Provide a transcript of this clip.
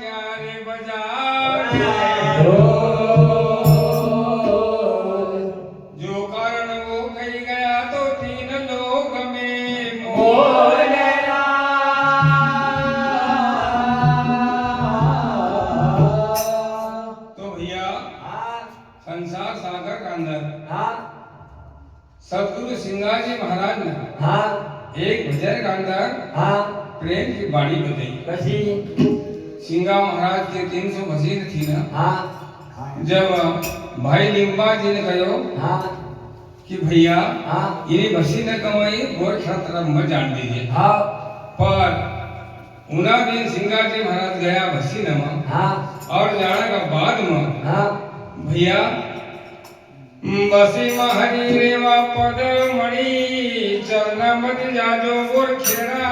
क्यारे बजावे जो कारण वो कही गया तो तीन लोक में बोलेरा तो भैया संसार सागर के अंदर हाँ सतगुरु सिंगाजी महाराज ने हाँ एक भजन के अंदर हाँ प्रेम की बाणी बताई। कशी सिंगा महाराज के 300 भसीन थी ना हाँ जब भाई लिंबा जी ने कहो हाँ कि भैया हाँ इन्हीं भसी न कमाई गोर तरफ मत जान दीजिए हाँ पर उना दिन सिंगा जी महाराज गया भसी न में हाँ और जाने का बाद में हाँ भैया बसी महरी रेवा पद मणि चरण मत जाजो गोर खेड़ा